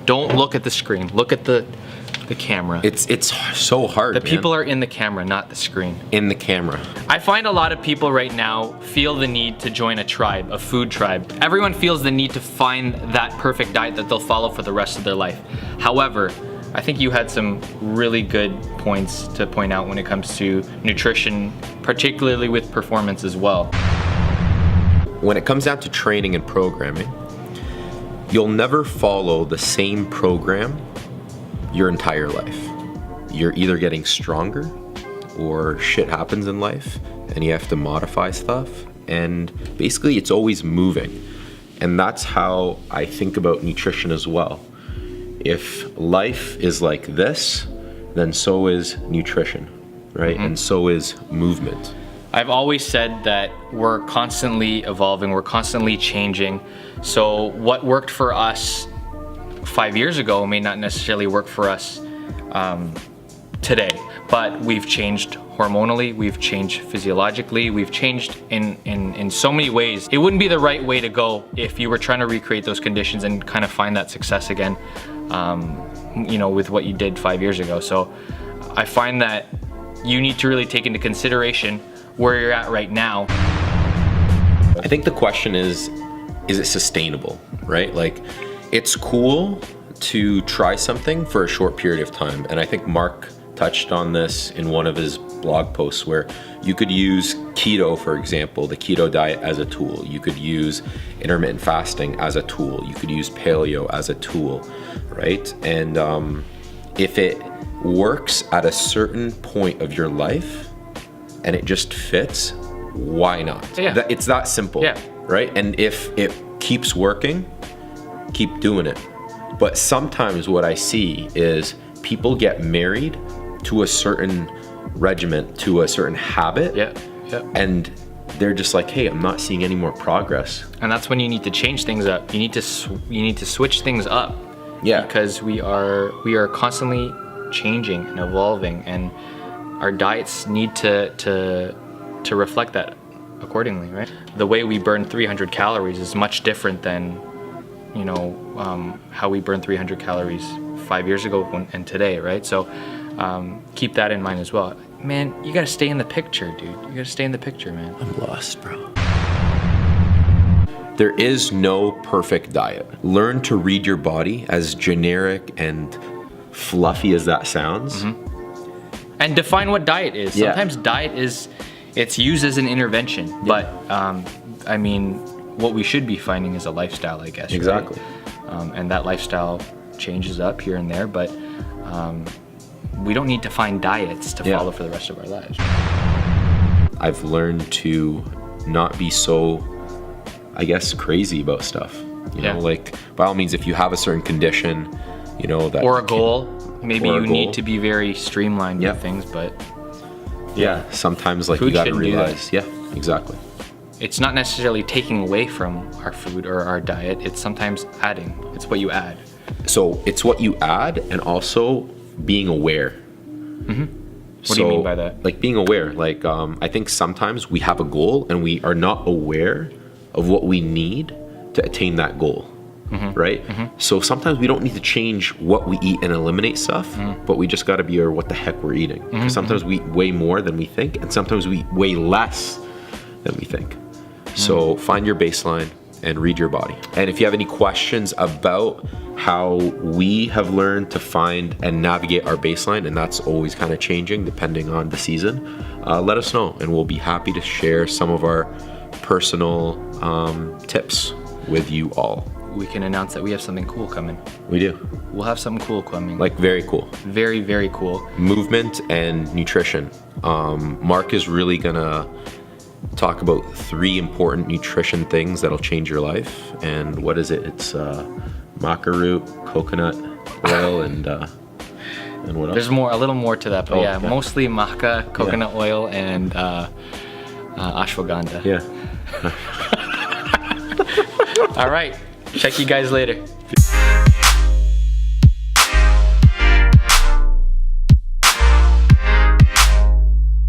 Don't look at the screen. Look at the camera. It's so hard, The people are in the camera, not the screen. in the camera. I find a lot of people right now feel the need to join a tribe, a food tribe. Everyone feels the need to find that perfect diet that they'll follow for the rest of their life. However, I think you had some really good points to point out when it comes to nutrition, particularly with performance as well. When it comes down to training and programming, you'll never follow the same program your entire life. You're either getting stronger or shit happens in life and you have to modify stuff, and basically it's always moving. And that's how I think about nutrition as well. If life is like this, then so is nutrition, right? And so is movement. I've always said that we're constantly evolving, we're constantly changing. So what worked for us 5 years ago may not necessarily work for us today, but we've changed hormonally, we've changed physiologically, we've changed in so many ways. It wouldn't be the right way to go if you were trying to recreate those conditions and kind of find that success again, you know, with what you did 5 years ago. So I find that you need to really take into consideration where you're at right now. I think the question is it sustainable, right? Like, it's cool to try something for a short period of time. And I think Mark touched on this in one of his blog posts, where you could use keto, for example, the keto diet as a tool. You could use intermittent fasting as a tool. You could use paleo as a tool, right? And if it works at a certain point of your life and it just fits, why not? Yeah. It's that simple, Yeah. right? And if it keeps working, keep doing it. But sometimes what I see is people get married to a certain regiment, to a certain habit, and they're just like, hey, I'm not seeing any more progress. And that's when you need to change things up. You need to switch things up. Yeah. Because we are constantly changing and evolving, and our diets need to reflect that accordingly, right? The way we burn 300 calories is much different than, you know, how we burn 300 calories 5 years ago and today, right? So keep that in mind as well. Man, you gotta stay in the picture, dude. You gotta stay in the picture, man. I'm lost, bro. There is no perfect diet. Learn to read your body, as generic and fluffy as that sounds. And define what diet is. Yeah. Sometimes diet it's used as an intervention, but I mean, what we should be finding is a lifestyle, I guess. Exactly. Right? And that lifestyle changes up here and there, but we don't need to find diets to follow for the rest of our lives. I've learned to not be so, I guess, crazy about stuff. You know, like, by all means, if you have a certain condition, you know, that or a goal, maybe you need to be very streamlined with things, but sometimes, like, food you gotta shouldn't do realize, exactly. It's not necessarily taking away from our food or our diet, it's sometimes adding. It's what you add. So it's what you add, and also being aware. What do you mean by that? Like, being aware, like, I think sometimes we have a goal and we are not aware of what we need to attain that goal, right? So sometimes we don't need to change what we eat and eliminate stuff, but we just got to be aware what the heck we're eating. Because sometimes we eat way more than we think, and sometimes we eat way less than we think. So find your baseline and read your body. And if you have any questions about how we have learned to find and navigate our baseline, and that's always kind of changing depending on the season, let us know, and we'll be happy to share some of our personal tips with you all. We can announce that we have something cool coming. We do. We'll have something cool coming. Like, very cool. Very, very cool. Movement and nutrition. Mark is really gonna talk about 3 important nutrition things that'll change your life. And what is it? It's maca root, coconut oil, and what else? There's a little more to that, but mostly maca, coconut oil, and ashwagandha. Yeah. All right. Check you guys later.